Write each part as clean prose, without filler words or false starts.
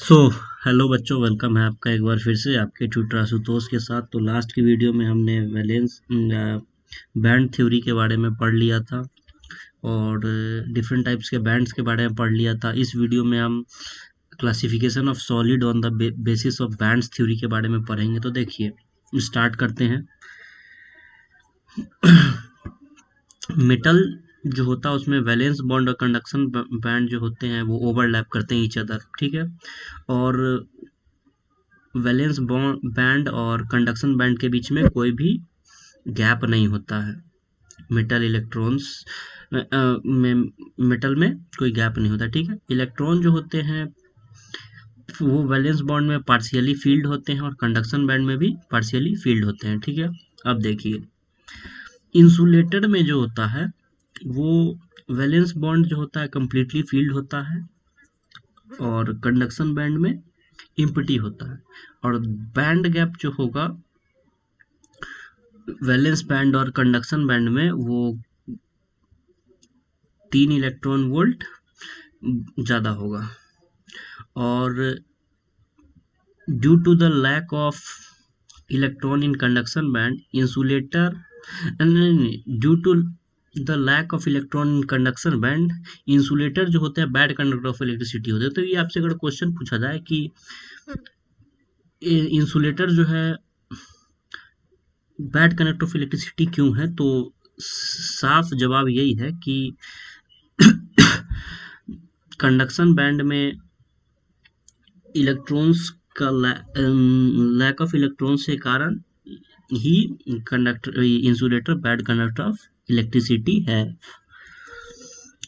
So hello बच्चों, welcome है आपका एक बार फिर से आपके ट्यूटर आशुतोष के साथ। तो लास्ट की वीडियो में हमने वैलेंस बैंड थ्योरी के बारे में पढ़ लिया था और डिफरेंट टाइप्स के बैंड्स के बारे में पढ़ लिया था। इस वीडियो में हम classification of solid on the basis of bands theory के बारे में पढ़ेंगे। तो देखिए, स्टार्ट करते हैं। मेटल जो होता है उसमें वैलेंस बॉन्ड और कंडक्शन बैंड जो होते हैं वो ओवरलैप करते हैं ईच अदर, ठीक है। और वैलेंस बैंड और कंडक्शन बैंड के बीच में कोई भी गैप नहीं होता है। मेटल इलेक्ट्रॉन्स में मेटल में कोई गैप नहीं होता, ठीक है। इलेक्ट्रॉन जो होते हैं वो वैलेंस बॉन्ड में पार्शियली फील्ड होते हैं और कंडक्शन बैंड में भी पार्शियली फील्ड होते हैं, ठीक है। अब देखिए, इंसुलेटेड में जो होता है वो वैलेंस बॉन्ड जो होता है कंप्लीटली फील्ड होता है और कंडक्शन बैंड में इम्पटी होता है। और बैंड गैप जो होगा वैलेंस बैंड और कंडक्शन बैंड में वो 3 इलेक्ट्रॉन वोल्ट ज़्यादा होगा। और due to the lack of electron in conduction band insulator due to the lack of electron in conduction band insulator जो होते हैं बैड कंडक्टर ऑफ इलेक्ट्रिसिटी होते हैं। तो ये आपसे अगर क्वेश्चन पूछा जाए कि इंसुलेटर जो है बैड कंडक्टर ऑफ इलेक्ट्रिसिटी क्यों है, तो साफ जवाब यही है कि कंडक्शन बैंड में इलेक्ट्रॉन्स का लैक ऑफ इलेक्ट्रॉन्स के कारण ही conductor insulator bad conductor of electricity है।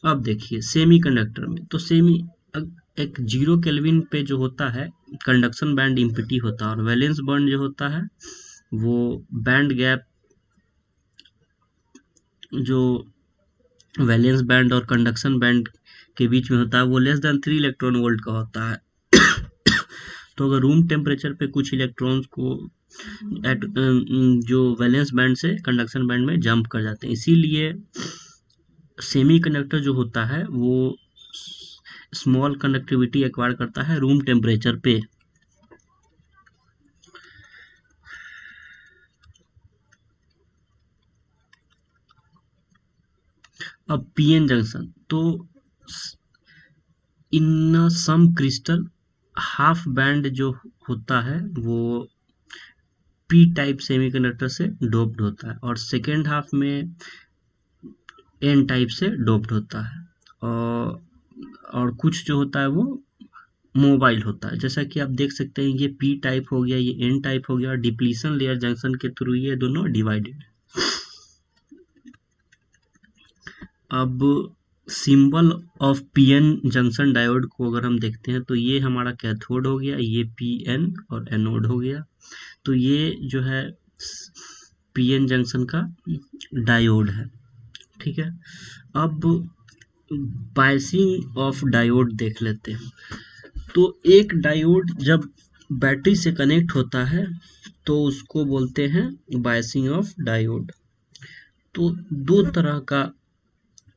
अब देखिए, सेमी कंडक्टर में तो एक 0 केल्विन पे जो होता है कंडक्शन बैंड इम्पटी होता है और वैलेंस बॉन्ड जो होता है वो बैंड गैप जो वैलेंस बैंड और कंडक्शन बैंड के बीच में होता है वो लेस देन 3 इलेक्ट्रॉन वोल्ट का होता है। तो अगर रूम टेम्परेचर पे कुछ इलेक्ट्रॉन्स को जो वैलेंस बैंड से कंडक्शन बैंड में जंप कर जाते हैं, इसीलिए सेमी कंडक्टर जो होता है वो स्मॉल कंडक्टिविटी एक्वायर करता है रूम टेम्परेचर पे। अब पीएन जंक्शन, तो इन सम क्रिस्टल हाफ बैंड जो होता है वो पी टाइप सेमीकंडक्टर से डोप्ड होता है और सेकेंड हाफ में एन टाइप से डोप्ड होता है। और कुछ जो होता है वो मोबाइल होता है, जैसा कि आप देख सकते हैं ये पी टाइप हो गया, ये एन टाइप हो गया और डिप्लीशन लेयर जंक्शन के थ्रू ये दोनों डिवाइडेड। अब symbol of PN junction diode को अगर हम देखते हैं तो ये हमारा कैथोड हो गया, ये पीएन और एनोड हो गया। तो ये जो है पीएन जंक्शन का डायोड है, ठीक है। अब बायसिंग ऑफ डायोड देख लेते हैं। तो एक डायोड जब बैटरी से कनेक्ट होता है तो उसको बोलते हैं बायसिंग ऑफ डायोड। तो दो तरह का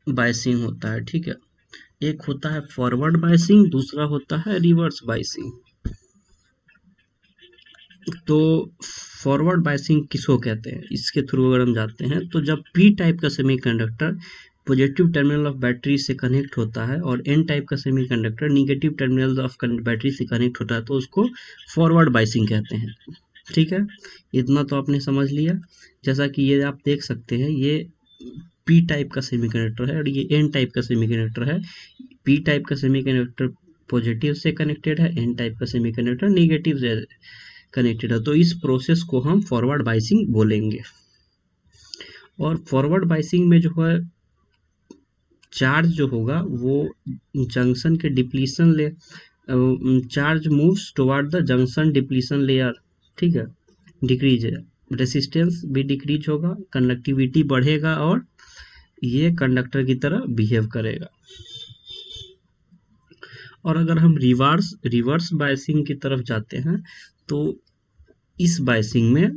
बायसिंग होता है, ठीक है। एक होता है फॉरवर्ड बायसिंग, दूसरा होता है रिवर्स बायसिंग। तो फॉरवर्ड बायसिंग किसको कहते हैं, इसके थ्रू अगर हम जाते हैं तो जब पी टाइप का semiconductor positive terminal of battery से कनेक्ट होता है और एन टाइप का semiconductor negative terminal of battery से कनेक्ट होता है तो उसको फॉरवर्ड बायसिंग कहते हैं, ठीक है। इतना तो आपने समझ लिया। जैसा कि ये आप देख सकते हैं, ये पी टाइप का सेमीकंडक्टर है और ये एन टाइप का सेमीकंडक्टर है। पी टाइप का सेमीकंडक्टर पॉजिटिव से कनेक्टेड है, एन टाइप का सेमीकंडक्टर नेगेटिव से कनेक्टेड है। तो इस प्रोसेस को हम फॉरवर्ड बायसिंग बोलेंगे। और फॉरवर्ड बायसिंग में जो है चार्ज जो होगा वो जंक्शन के डिप्लीशन ले charge moves toward the junction depletion layer, ठीक है। डिक्रीज है, रेसिस्टेंस भी डिक्रीज होगा, कंडक्टिविटी बढ़ेगा और ये कंडक्टर की तरह बिहेव करेगा। और अगर हम रिवर्स बायसिंग की तरफ जाते हैं तो इस बायसिंग में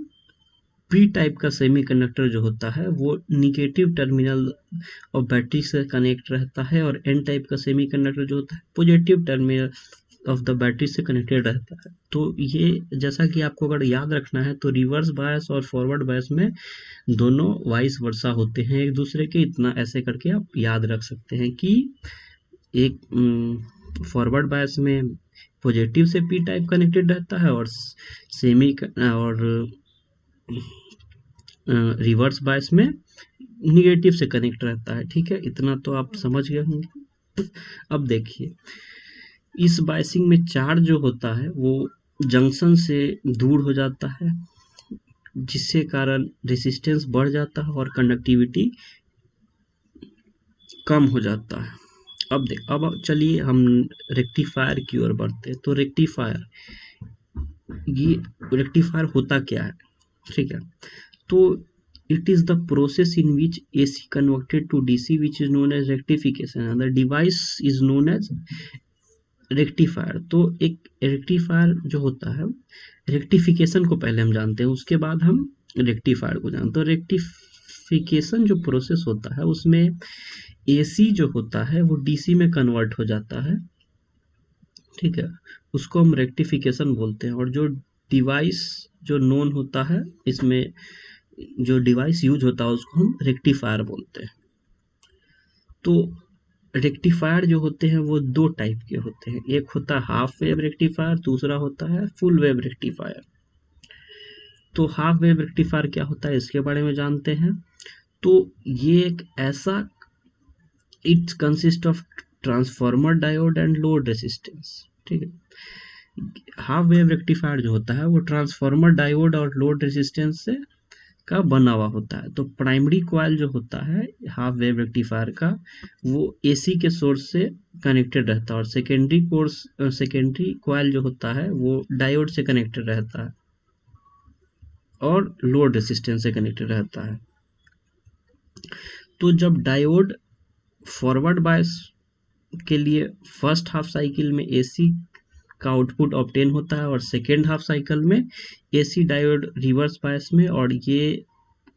पी टाइप का सेमीकंडक्टर जो होता है वो निगेटिव टर्मिनल और बैटरी से कनेक्ट रहता है और एन टाइप का सेमीकंडक्टर जो होता है positive terminal of the battery से कनेक्टेड रहता है। तो ये जैसा कि आपको अगर याद रखना है तो रिवर्स बायस और फॉरवर्ड बायस में दोनों वाइस वर्सा होते हैं एक दूसरे के, इतना ऐसे करके आप याद रख सकते हैं कि एक फॉरवर्ड बायस में पॉजिटिव से पी टाइप कनेक्टेड रहता है और सेमी और रिवर्स बायस में निगेटिव से कनेक्ट रहता है। ठीक है, इतना तो आप समझ गए होंगे। अब देखिए, इस बायसिंग में चार्ज जो होता है वो जंक्शन से दूर हो जाता है, जिससे कारण रेसिस्टेंस बढ़ जाता है और कंडक्टिविटी कम हो जाता है। अब चलिए हम रेक्टिफायर की ओर बढ़ते हैं। तो रेक्टिफायर होता क्या है? ठीक है, तो it is the process in which AC converted to DC, which is known as rectification, and the device is known as rectifier। तो एक रेक्टिफायर जो होता है, रेक्टिफिकेशन को पहले हम जानते हैं, उसके बाद हम रेक्टिफायर को जानते हैं। तो रेक्टिफिकेशन जो प्रोसेस होता है उसमें AC जो होता है वो DC में कन्वर्ट हो जाता है। ठीक है, उसको हम रेक्टिफिकेशन बोलते हैं। और जो डिवाइस जो नोन होता है, इसमें जो डिवाइस यूज होता है उसको हम रेक्टिफायर बोलते हैं। तो रेक्टिफायर जो होते हैं वो दो टाइप के होते हैं, एक होता है हाफ वेव रेक्टिफायर, दूसरा होता है फुल वेव रेक्टिफायर। तो हाफ वेव रेक्टिफायर क्या होता है इसके बारे में जानते हैं। तो ये एक ऐसा, it's consist of transformer, diode and load resistance. ठीक है, हाफ वेव रेक्टिफायर जो होता है वो ट्रांसफार्मर, डायोड और लोड रेसिस्टेंस से का बना हुआ होता है। तो प्राइमरी कॉइल जो होता है हाफ वेव रेक्टिफायर का, वो एसी के सोर्स से कनेक्टेड रहता है, और सेकेंडरी कॉइल जो होता है वो डायोड से कनेक्टेड रहता है और लोड रेसिस्टेंस से कनेक्टेड रहता है। तो जब डायोड फॉरवर्ड बायस के लिए फर्स्ट हाफ साइकिल में एसी का आउटपुट ऑब्टेन होता है और सेकेंड हाफ साइकिल में एसी डायोड रिवर्स बायस में, और ये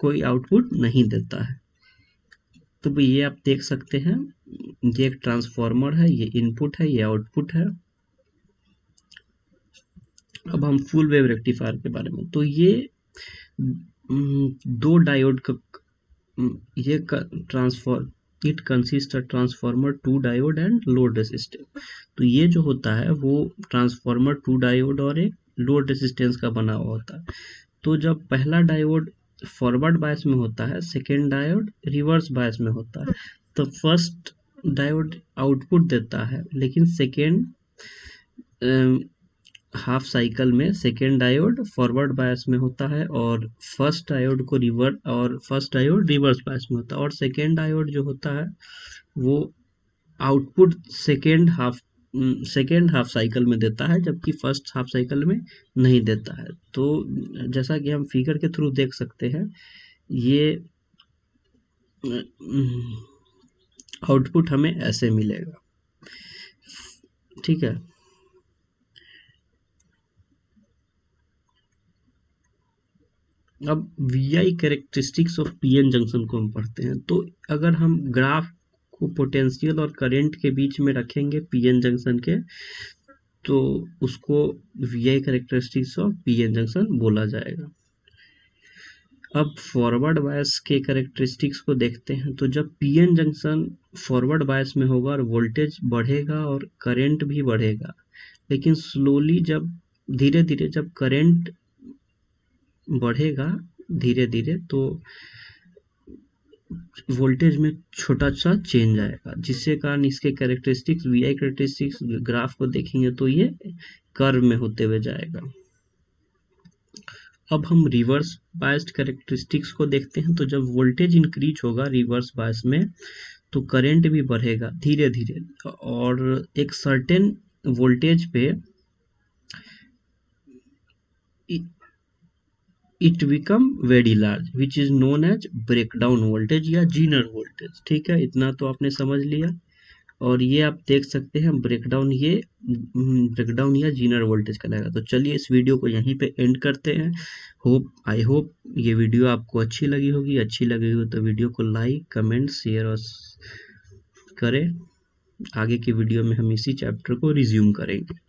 कोई आउटपुट नहीं देता है। तो ये आप देख सकते हैं, ये एक ट्रांसफार्मर है, ये इनपुट है, ये आउटपुट है। अब हम फुल वेव रेक्टिफायर के बारे में, तो ये दो डायोड का ये transform it consist of transformer, two diode and load resistance. तो ये जो होता है वो ट्रांसफार्मर, टू डायोड और एक लोड रेसिस्टेंस का बना हुआ होता है। तो जब पहला डायोड फॉरवर्ड बायस में होता है, सेकेंड डायोड रिवर्स बायस में होता है, तो फर्स्ट डायोड आउटपुट देता है, लेकिन सेकेंड हाफ साइकिल में सेकेंड डायोड फॉरवर्ड बायस में होता है और फर्स्ट डायोड रिवर्स बायस में होता है। और सेकेंड डायोड जो होता है वो आउटपुट सेकेंड हाफ साइकिल में देता है, जबकि फर्स्ट हाफ साइकिल में नहीं देता है। तो जैसा कि हम फिगर के थ्रू देख सकते हैं, ये आउटपुट हमें ऐसे मिलेगा। ठीक है, अब VI characteristics of PN junction को हम पढ़ते हैं। तो अगर हम ग्राफ को पोटेंशियल और करंट के बीच में रखेंगे पीएन जंक्शन के, तो उसको VI characteristics of PN junction बोला जाएगा। अब फॉरवर्ड बायस के कैरेक्टरिस्टिक्स को देखते हैं। तो जब पीएन जंक्शन फॉरवर्ड बायस में होगा और वोल्टेज बढ़ेगा और करंट भी बढ़ेगा, लेकिन स्लोली धीरे धीरे जब करंट बढ़ेगा धीरे धीरे, तो वोल्टेज में छोटा सा चेंज आएगा, जिससे कारण इसके कैरेक्टरिस्टिक्स, VI कैरेक्टरिस्टिक्स ग्राफ को देखेंगे तो ये कर्व में होते हुए जाएगा। अब हम रिवर्स बायस्ड कैरेक्टरिस्टिक्स को देखते हैं। तो जब वोल्टेज इंक्रीज होगा रिवर्स बायस में, तो करंट भी बढ़ेगा धीरे धीरे, और एक सर्टेन वोल्टेज पे it become very large, which is known as breakdown voltage या जीनर वोल्टेज। ठीक है, इतना तो आपने समझ लिया। और ये आप देख सकते हैं ब्रेकडाउन या जीनर वोल्टेज कहलाएगा। तो चलिए इस वीडियो को यहीं पे एंड करते हैं। आई होप ये वीडियो आपको अच्छी लगी होगी। अच्छी लगी हो तो वीडियो को लाइक, कमेंट, शेयर और करें। आगे की वीडियो में हम इसी चैप्टर को रिज्यूम करेंगे।